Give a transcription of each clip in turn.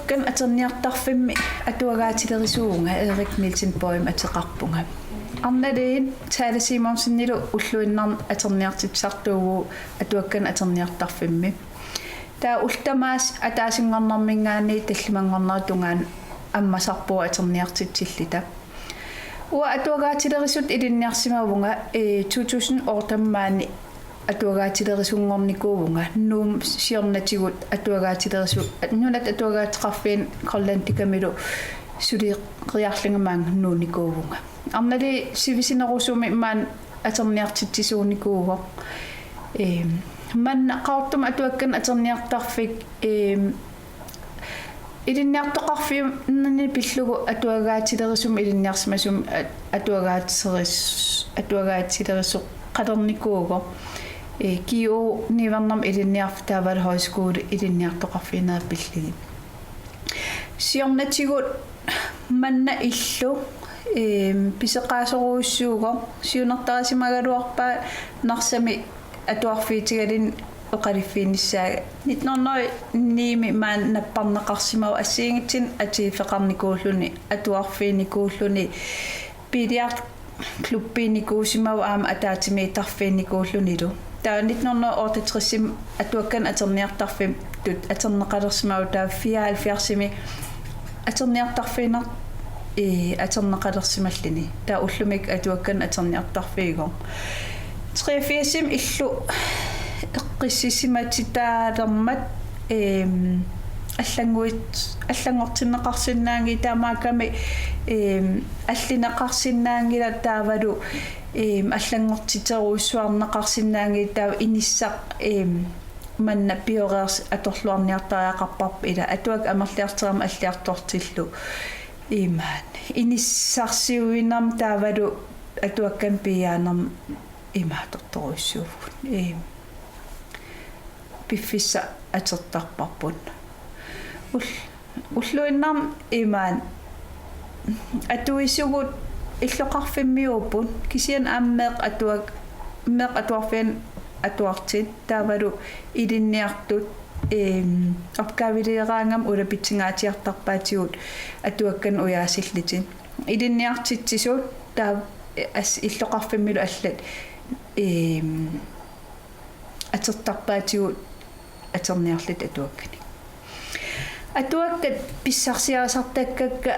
Kan aterniartarfimmi atuagaatilerisuunga Erik Nielsen poem ateqarpunga arnalin taalasiimorsinnilu ulluinnarn aterniartitsartuugu atuakkan aterniartarfimmi taa ultamaas ataasinngornarmingaani tallimangorneratungaan аммасарпуа атерниартитсиллита уа atuagaatilerisut илинниарсимавунга 2008 atuagaatilerisuнгорникуувунга нуум сиорнатигут atuagaatilerisу нунат atuagaатеқарфиин коллантикамилу сулиқриарлангамаан нууникуувунга арнали сивисинерусуми имаан атерниартитсисууникуувоо манна qaartum atuakkan aterniartarfik илинниартоқарфиуннани пиллугу atuagaatilerisum илинниарсимасум atuagaatilerису qalernikууго кио нивернам илинниарф таавал хойскуул илинниартоқарфинаа пиллиги сиорнатигут манна иллу писеқаасоруussууго сиунертарасимагалуарпаа нарсами атуарфиитигалин оқалиффиниссаа 1909 маан наппарнеқарсимау ассиингитсин атифеқарникууллуни атуарфиникууллуни пилиарт клуббиникуусимау аама атаатими тарфиникууллунилу таа 1968 атуаккан атерниартарфим тут атернеқалерсимау таа 74-сими атерниартарфинер атернеқалерсималлини таа уллумик атуаккан атерниартарфиигоо 83-сим иллу эққиссисиматитаалермат аллангортиннеқарсинаанги таамааками аллинеқарсинаангила таавалу аллангортитеруиссуарнеқарсинаанги таа иниссақ манна пиореерс аторлуарниартариақарпарп ила атуак амерлиартерама аллиартортиллу имаан иниссарсиуинам таавалу атуаккан пиаанерм имааторторуиссуугут пиффисса атертарпарпут уллуиннарм имаан атуисугут иллоқарфиммиуппут кисиан ааммеқ атуак меқ атуарфиан атуартит таавалу илинниартут опгавилераангам улапитсингаатиартарпаатигут атуаккан уяасиллитин илинниартитсисуут таа ас иллоқарфиммилу аллат атертарпаатигут атерниарлит атуаккани атуаккат писсарсиарасартаккакка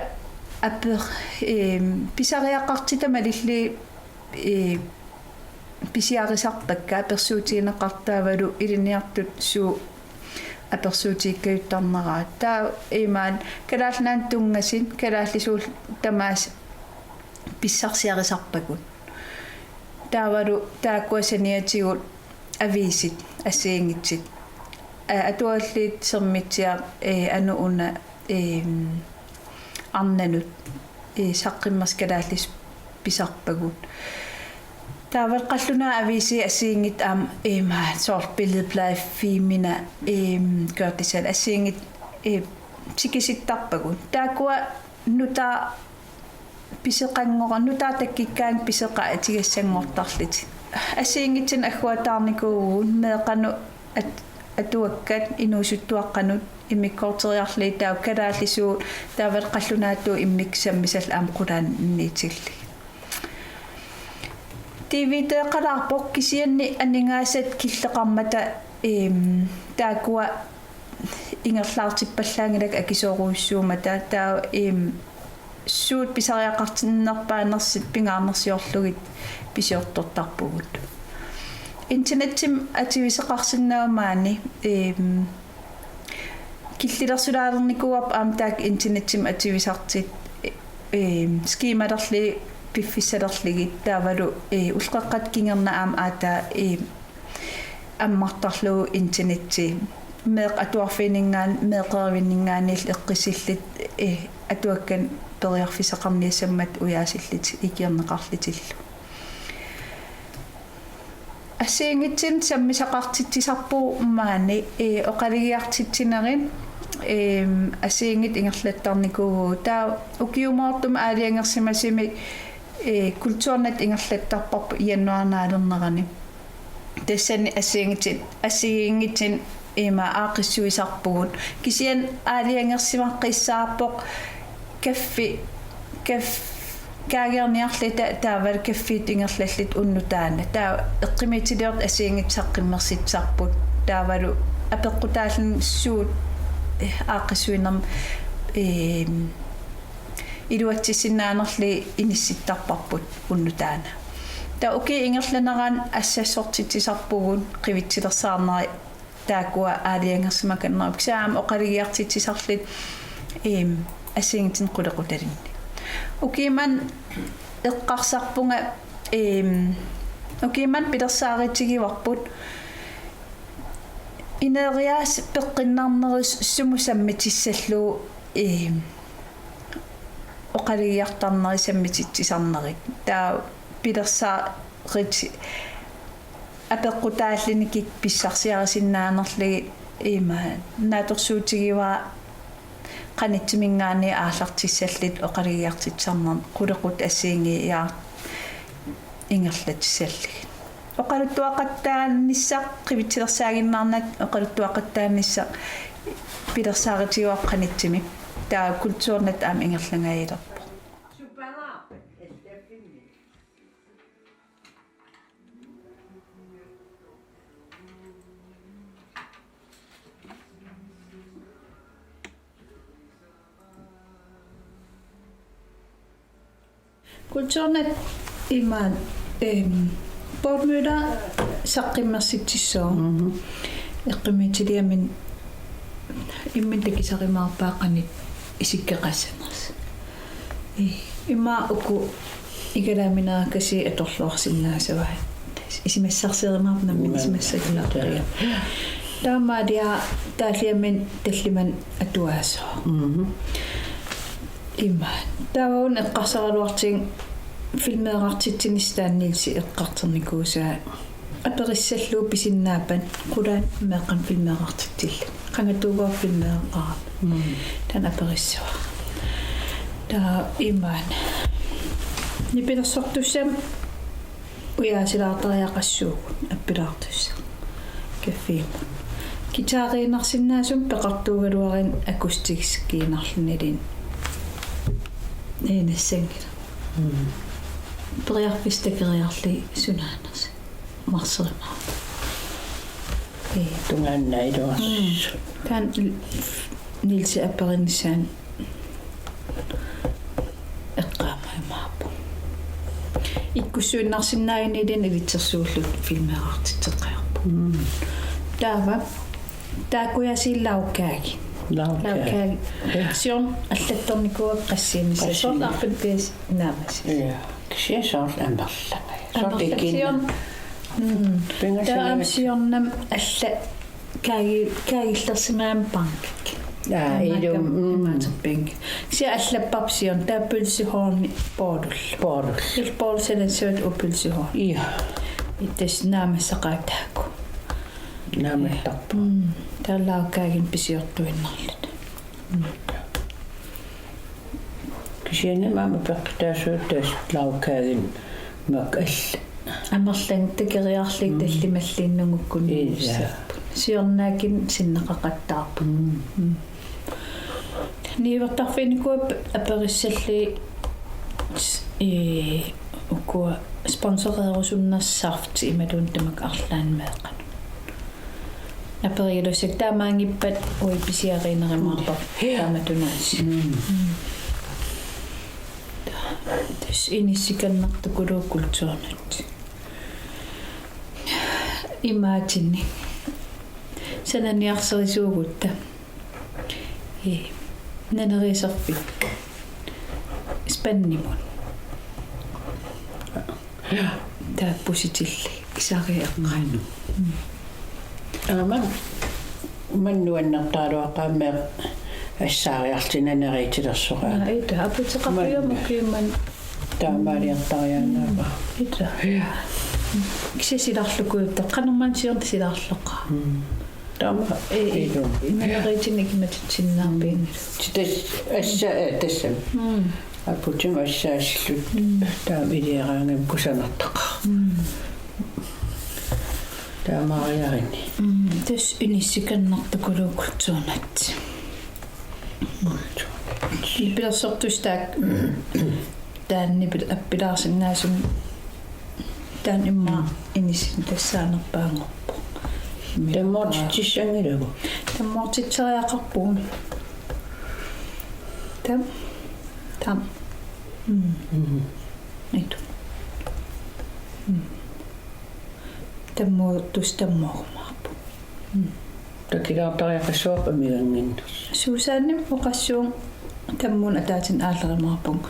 апер писариақартита малилли писиарисартакка аперсуутигинеқартаавалу илиниартут суу аперсуутигкаюттарнераа таа имаан калаалнаан тунгасин калааллисуул тамаас писсарсиарисарпакут таавалу тааккуасаниатигут ависит ассиингитсит атуаллит сермитсиа анууна арнанут саққиммаскалааллис писарпагут таавал қаллунаа ависи ассиингит аам соор billedblad фимина гортисал ассиингит тикиситтарпагут таакуа нута писеқангора нута таккиккаан писеқа атигассангортарлит ассиингитсин аггуатаарникуугуун меэқану атуаккат инуусуттуаққанут иммиккортериарлии таа калааллисуу таавал қаллунааттуу иммиксаммисал аам қулаан ниитилли тивитеқалаарпоқ кисианни анингаасат киллеқармата таакуа ингерлаартиппаллаангилак акисооруиссуумата таа суут писариақартиннерпаанерсит пингаарнерсиорлугит писиортортарпугут интернеттим ативисеқарсинаамаани киллилерсулаалерникуап аамтаак интернеттим ативисартит скималерли пиффиссалерлигит таавалу улқеққат кингерна аам аата аммартарлуу интернетти meeq atuarfiningaan meeqerivinningaanil eqqisillit atuakkan periarfisaqarniassammat uyaasillit ikiernеqarlitillu ассиингитсин саммисақартитсисарпуу маани оқалигиартитсинерин ассиингит ингерлаттарникуугуу таа укиумаартум аалиангерсимасими культурнат ингерлаттарпарпу януарнаалернерани тассани ассиингитсин има аақиссуисарпугут кисиан аалиангерсимаққиссаарпоқ каффи каагерниарлита таавал каффит ингерлаллит уннутаана таа эққимитилиорт ассиингитсаққиммерситсарпут таавалу апеққутааллин суут аақиссуинерм илуатсисиннаанерли инисситтарпарпут уннутаана таа окей ингерланеран ассассортитсисарпугун қивитсилерсаарнери таакуа аалиангерсимаканнерп ксаам оқалигиартитсисарлит ассиингитсин қулеқуталинни окейман эққарсарпунга окейман пилерсааритигиварпут инериас пеққиннарнерис сумусаммитиссаллуу оқалигиартарнери саммититсисарнерик таа пилерсаарит апеққутааллиникик писсарсиарисиннаанерлиги има нааторсуутигиваа qanitsiminggaani aarlartissallit oqaligiartitsarner qulequt assiingi yaa ingerlatissallig oqaluttuaqattaannissaq qivittilersaaginnaarnat oqaluttuaqattaannissaq pilersaaritiguaq qanitsimi taa kultuurnat aam ingerlangailerpo kultuurnat imaan pormyda saqqimmersitissoo eqqimitiliamin immintakisarimaarpaaqanit isikkeqassaners imma uku ikalaaminerakasi atorluarsinnaasava isimassarsierimaarnammin isimassagulaarria taamaadia taalliamin talliman atuaasoo имма таавун эққарсараluarting филмеэрартитсинистааннилси эққартерникуусаа апериссаллуу писиннаапан қулаан меэқан филмеэрартиттилла қангатуугоо филмеэқарап тан апериссава таа иммаан нипилерсортуссам уяасилаартариақассуугу аппилаартусса каффиим гитаариинарсиннаасум пеқартуугалуарин акустикс киинарлунилин нээнассангила периарфистакериарли сунаанерс марсеримаа тунгааннаилуас кан нилси апперинсаан эққаамаимааппу иккуссуиннарсиннаанилин илитсерсууллут филмеэрартитеқарпу таава таакуясиллауккааги лауккааги сион аллатторникуак qassiimissa сорнарпит пис наамас я кисиасоор амбарлага сортикин таамсиорнам алла каагиллерсимаам банкик илум матпинг си аллаппарсион тааппулсихорни поорул илпоорсалансуут уппулсихор иа иттас наамассақаатааку нааматтарпу таалааккаагин писиортуиннарлут кисианна маама пеққитаасуут тас лаукаагин мак алла амерлан такериарлик таллималлииннугуккуни сиорнаакин синнеқақаттаарпу нивертарфиникуап апериссалли укуа спонсореерусуннерсаарфти ималун тамак арлаанмеэқан апериалусак таамаангиппат уи писиаринеримаарпа тааматунаас тэс иниссиканнартукулууккултуорнат имаатинни сананиарсерисуугутта нанерисерпи спаннимун тааппуситилли исариаққану аман маннуаннартаалуаққааммеэ ассаариартинанеритилерсоқаа ита апутеқарпиумуккиумман таамаалиартариаанаава ита кисисиларлукуутта канермансиорт силарлоққа таама иманеритинникиматитсиннаарпиин тас асса тассам апутим ассаасслут таамилиараангам кусанартақа таамаариарини тас униссиканнартукулууккутсуунат ипилэрсортустаак тааннипил аппилаарсиннаасум таан имма инисин тассаанерпаангорпо таммортиссангилагу таммортитсериақарпуун там ниту таммуутустаммоормаарпу такилаартариақассуарпа мигангиннерс сусаанним оқассуун таммуун атаатин аалеримаарпун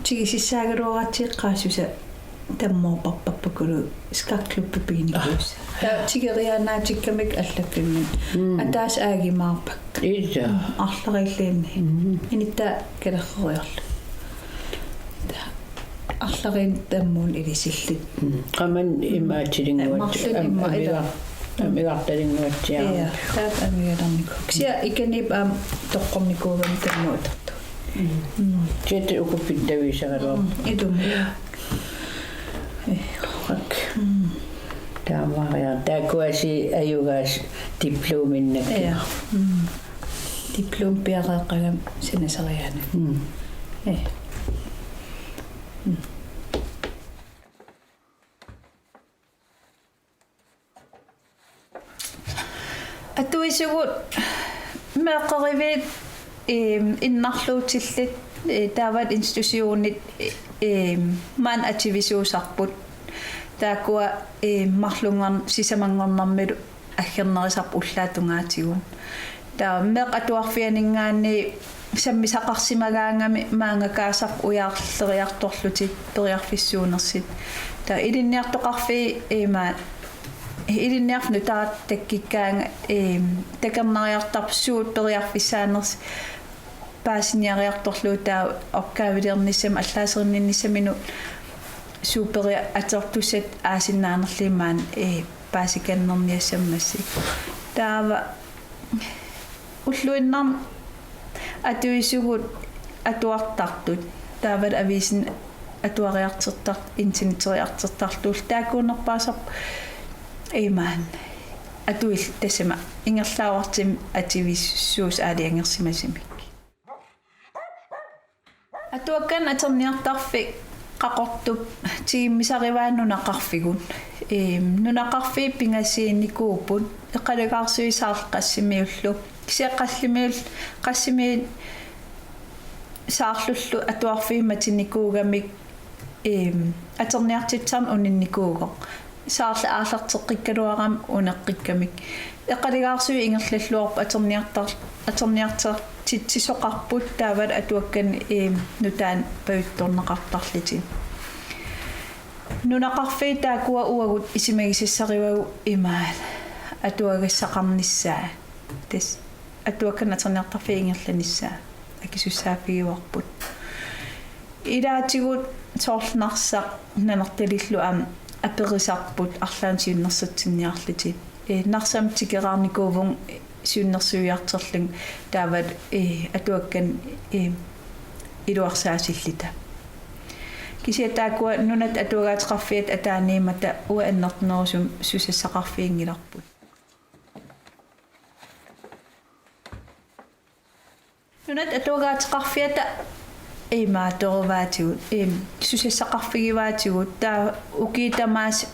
тигисиссаагалуаратиэққаасуса таммоорпарпаппакулу скакклуппипигникуус та тигериаанаатиккамик аллаккинни атаас аагимаарпак иса арлариллиинни инитта калеррериорла арларин таммуун илисиллит qamman immaatilinnguat амигарталингуатсиаа таат амигаларнику кися иканип аам тоққорникуугам таммуутарту чет укуппиттависагалуар идум хак таамариа таакуаси аюгаас дипломиннак диплом пиареэққагам синасариаана атуисугут меэққаривит иннарлуутиллит таават институционит ман ативисуусарпут таакуа марлунгар сисамангорнармилу аггернерисарпу уллаатунгаатигун таа меэқ атуарфианингаани саммисақарсимагаангами маангакаасар уяарлериарторлутит периарфиссуунерсит таа илинниартоқарфи илинниарфну таат таккиккаанга такернариартарпсуут периарфиссаанерс паасиниариарторлуу таа оркаавилерниссам аллаасернинниссамину супери атертусат аасиннаанерлимаан паасиканнерниассаммасси таава уллуиннарм атуисугут атуартартут таавал ависин атуариартертар интинитсериартертарлуул таакуунерпаасар эйман атуил тассама ингерлаавартим ативиссуус аалиангерсимасимик атуаккан атерниартарфи qaqortup tiimmisarivaannunaqarfigun nunaqarfi pingassiinikuuput eqalagaarsuisаарleqqassimiullu kisiaqqallimiul qassimiin saarlullu atuarfiimmatinikuugamik aterniartitsarn uninnikuugoq saarla aallerteqqikkaluaram uneqqikkamik eqaligaarsui ingerlalluarpa aterniartar tisoqarput taavat atuakkan nutaan pavittorneqartarlitin nunaqarfi taakua uagut isimagisissarivagu imaal atuagassaqarnissaa tas atuakkan aterniartarfi ingerlanissaa akisussaafigiuarput ilaatigut soorlnarsa nanertalillu am aperisarput arlaansiunnersatsinniarlitit narsam tikeraarnikuuvung siunnersuiarterling taavat atuakkan iluarsaasillita kisiataakua nunat atuagaatqarfiat ataaniimata uannertnersum susassaqarfiingilarput nunat atuagaatqarfiata maatorvaatigut susassaqarfigivaatigut taa ukiitamaas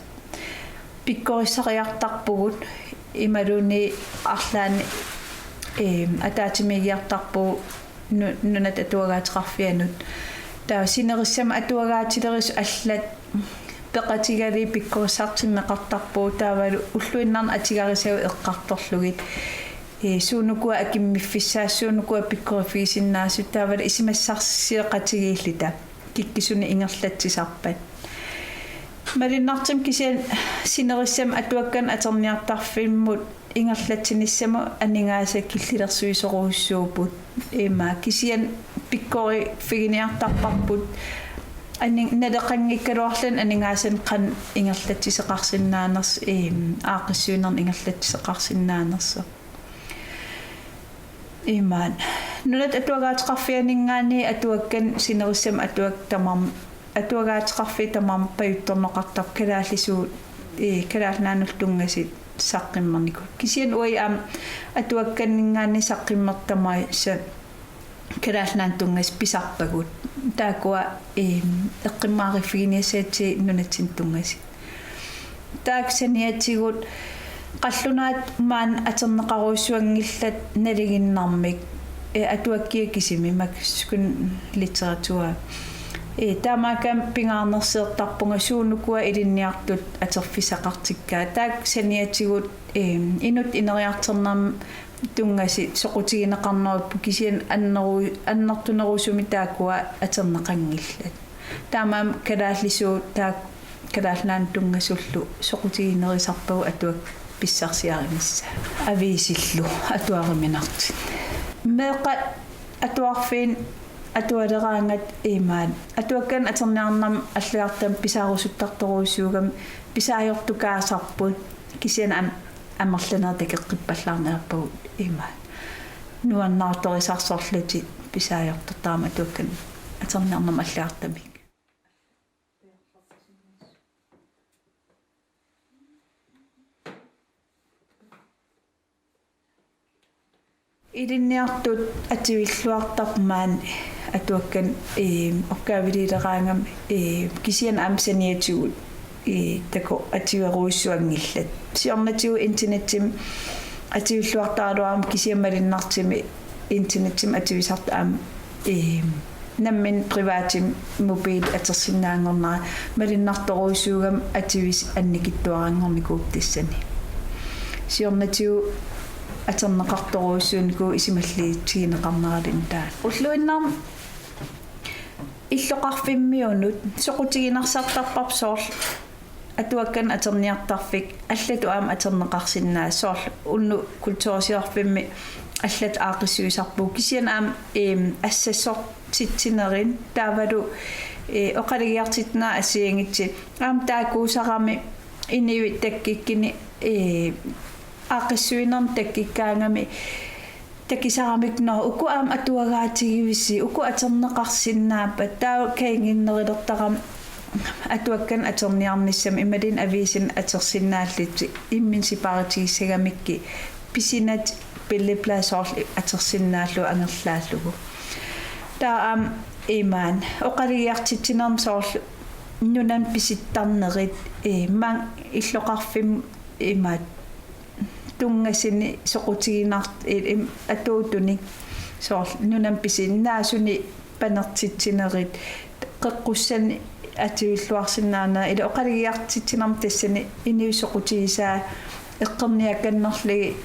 pikkorissariartarpugut imaluni arlaani ataatimigiartarpu nunat atuagaatqarfianut taa sinerissama atuagaatileris allat peqatigali pikkorissartimmeqartarpu taavalu ulluinnarna atigarisau eqqartorlugit suunukua akimmiffissaassuunukua pikkoriffiisinnaasut taavala isimassarsileqatigiillita kikkisuni ingerlatsisarpat malinnartim kisian sinerissam atuakkan aterniartarfimmut ingerlatsinissama aningaasa killillersuisoruussuuput kisian pikkori figiniartarparput naleqanngikkaluarlan aningaasan qan ingerlatsiseqarsinnaaners aaqissuunerni ingerlatsiseqarsinnaanерса nunat atuagaatiqarfianingaani atuakkan sinerissam atuak tamam atuagaatiqarfi tamam pajuttorneqartar kalaallisuut kalaalnaanultungasit saqqimmerniku kisian ui atuakkanningaani saqqimmertamai sa kalaalnaantungas pisarpagut taakua eqqimmaariffiginissaati nunatsintungasit taaksaniatigut qallunaat maan aterneqaruussuangillat naliginnarmik atuakkiakisimi makskun literatura taamaakam pingaarnerseertarpunga suunukua ilinniartut aterfisaqartikkaa taaksaniatigut inut ineriarternam tungasi soqutigineqarneruppu kisian annertunerusumi taakua aterneqangillat taamaam kalaallisuu taak kalaallaan tungasullu soqutiginerisarpagu atuak pissarsiarimissa aviisillu atuariminartit meeqa atuarfiin atualeraangat atuakkan aterniarnam alliartam pisaarusuttartoruussuugam pisaajortukaasarput kisian амерланертакеққиппаллаарнеарпагу нуаннаарторисарсорлути писаajortortaama atuakkan атерниарнам аллаартамик илинниартут ативиллуартармаан atuakkan okkaaviliileraangam kisian amsaniatugут тако ативеруиссуангилlat сиорнатигу интернеттим ативиллуартааруарам кисиаммалиннартими интернеттим ативисарта наммин приватим мобил атерсиннаангорнаа малиннарторуиссуугам ативис анникиттуарангорникууп тассани сиорнатигу атернеқарторуиссуунику исималлиитсигинеқарнералин таа уллуиннарм иллоқарфиммиунут соқутигинарсартарпап соорл atuakkan aterniartarfik allatu aam aterneqarsinnaa soorl unnu kultuurisiarfimmi allat aaqissuisarpu kisian aam assassortitsinerin taavalu oqaligiartitnaa asiangitsi aam taakuusarami iniwi takkikkini aaqissuinerm takkikkaangami takkisaramik no uku aam atuagaatigivisi uku aterneqarsinnaappa taa kainginnerillertaram atuakkan aterniarnissam imalin aviisin atersinnaallit imminsiparitigissagamikki pisinat pilleplaasoorl atersinnaallu angerlaallugu taa imaan oqaligiartitsinerm soorl nunan pisittarnerit mang illoqarfim imaat tungasini soqutiginart atuutunik soorl nunan pisinnaasuni panertitsinerit qeqqussan ативиллуарсинаана ила оқалигиартитсинарм тассани иниусоқутигисаа эққерниакканнерлиги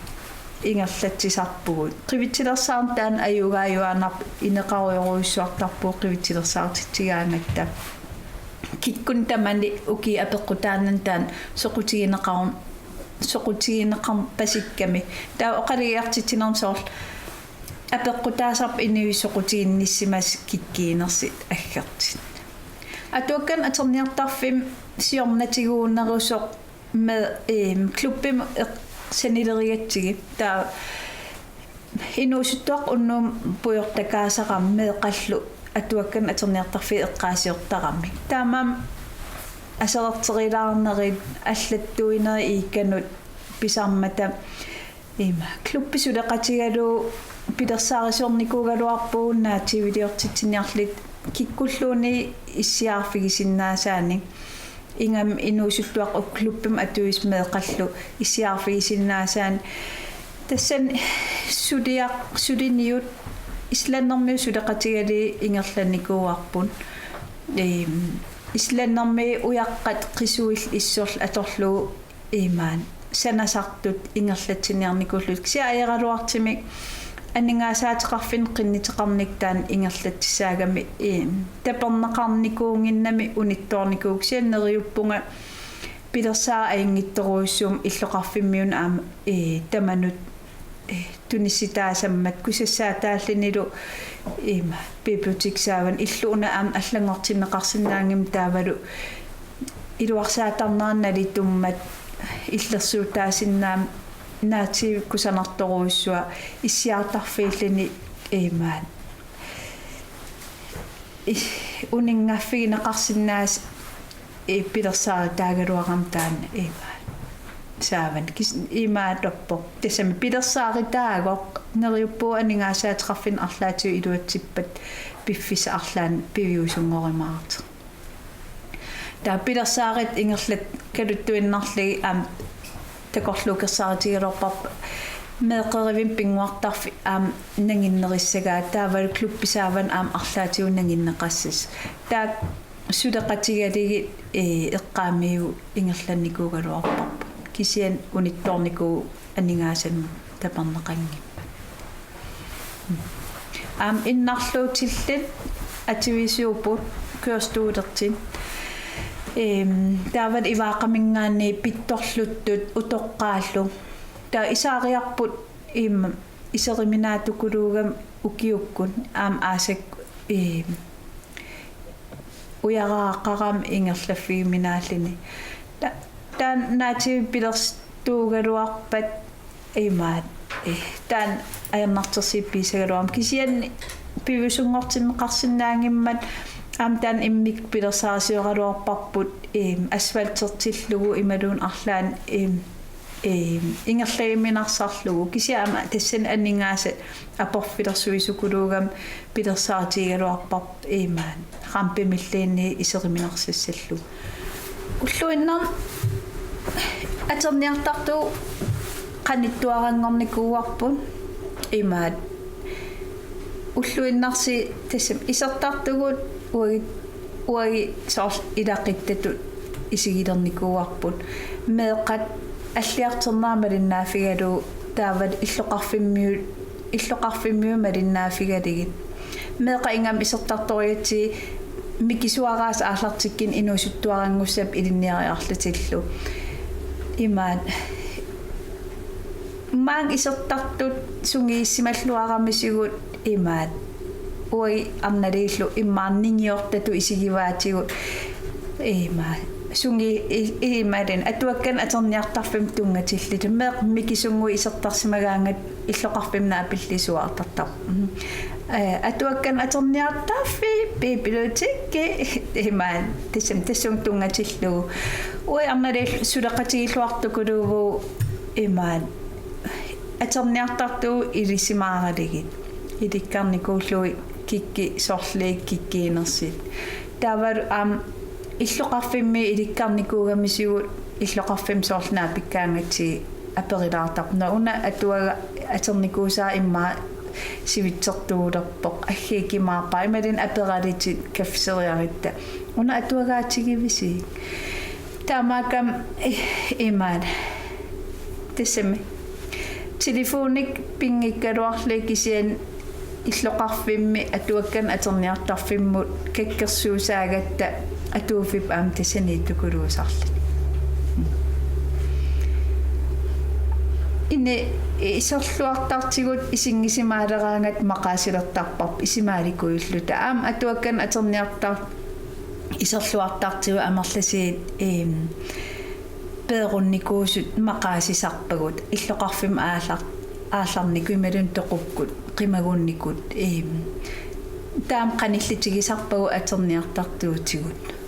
ингерлатсисарпугут қивитсилерсаарн таан аюгааюанарп инеқаруйоруиссуартарпуу қивитсилерсаартитсигаангатта киккун тамани уки апеққутаанан таан соқутигинеқарм пасикками таа оқалигиартитсинарм соорл апеққутаасарп иниусоқутигинниссимас киккиинерсит аггартит atuakkan aterniartarfim siornatiguunnerusoq me klubbim sanileriatsigi taa inuusuttuaq unnum pujortakaasaqam meeqallu atuakkan aterniartarfi eqqaasiortarammi taamam asererterilaarnerit allattuineri iikkanut pisarmata klubbisuleqatigalu pilersaarisuornikuugaluarpuunnaa tiviliortitsiniarlit kikkulluuni issiarfigisinnaasaani ingam inuusuttuaq ukluppim atuismeeqallu issiarfigisinnaasaani tassan suliniut islannermi suleqatigali ingerlanikuuarpun islannermi uyaqqat qisuil issorl atorlu imaan sanasartut ingerlatsiniarnikullut kisia ajaraluartimik аннингааsaatiqarfin qinniteqarniktaan ingerlatsissaagami taperneqarnikuunginnami unittuarnikuuk sianneriuppunga pilersaa aingittoruussum illoqarfimmiun aama tamanut tunissitaasammat kusassaataallinilu ima bibliotekssaavan illuuna aam allangortinneqarsinnaangim taavalu iluarsaatarnaarnali tummat illersuutaasinnaam naati kusanartoruussua issiartarfiillini imaan uninngaffiginaqarsinnaas pilersaa taagaluaqam taanna imaan saavan imaatoppo tasami pilersaari taagoq neriuppu aningaasaateqarfin arlaatiu iluatsippat piffisa arlaan piviusungorimaart taa pilersaarit ingerlat kaluttuinnarligi aam takorluukersaaritigilerparp meeqerivin pinguartarfi aam nanginnerissagaa taaval kluppisaavan aam arlaatiu nanginneqassas taa suleqatigaligi eqqaamiu ingerlannikuugaluarparp kisian unittorniku aningaasanu taparneqangimma aam innarluutillat ativisuuput kørstuulertin taavat ivaaqamingaanni pittorluttut utoqqaallu taa isaariarput iseriminaatukulugam ukiukkun aam aasak uyaraaqaram ingerlaffigiminaallini taan naati pilerstuugaluarpat imaat taan ajannartersippiisagaluam kisian pivusungortinneqarsinnaangimmat aam taan immik pilersaarisiuqaluarparput asfaltertillugu imaluun arlaan ingerlagiminarsarlugu kisia ama tassan anningaasat aporfilersuisukuluugam pilersaaritigaluarparp imaan qampimilliinni iseriminarsassalluu ulluinnar aterniartartu qanittuarangornikuuarpun imaat ulluinnarsi tassam isertartugut uagi soor ilaqittatut isigilernikuuarput meeqat аллиартернаамалиннаафигалу таават иллоқарфиммиу малиннаафигалигит меэқа ингам исертарториатси микисуараас ааллартиккин инуусуттуарангуссап илинниариарлутиллу имаат маан исертартут сунгииссималлуарамисигут имаат уи амналииллу иммаарнингиортату исигиваатигут имаат sungi iimaden atuakkan aterniartarfim tungatillит meeq mikisungui isertarsimagaangat illoqarfimna apillisuartartar atuakkan aterniartarfi bibliotekke imaan tassum tungatillugu ui arnalil suleqatigilluartukulugu imaan aterniartartu ilisimaaraligit ilikkarnikuullui kikki sorliik kikkiinersit taavalu illoqarfimmi ilikkarnikuugamisigut illoqarfim soorlnaa pikkaangati aperilaartarna una atuaga aternikuusaa immaa sivitsertuulerpoq aggiikimaarpaa imalin aperalitit kaffiseriaritta una atuagaatsigivisi taamaakam imaan tassami telefonik pingikkaluarli kisian illoqarfimmi atuakkan aterniartarfimmut kakkersuusaagatta atuufip aam tassaniittukuluusarlat inne iserluartartigut isingisimaaleraangat maqaasilertarparp isimaalikuilluta aam atuakkan aterniartar iserluartartigu amerlasiit peerunnikuusut maqaasisarpagut illoqarfim aallarniku imalun toqukkut qimagunnikut taam qanillitigisarpagu aterniartartuutigut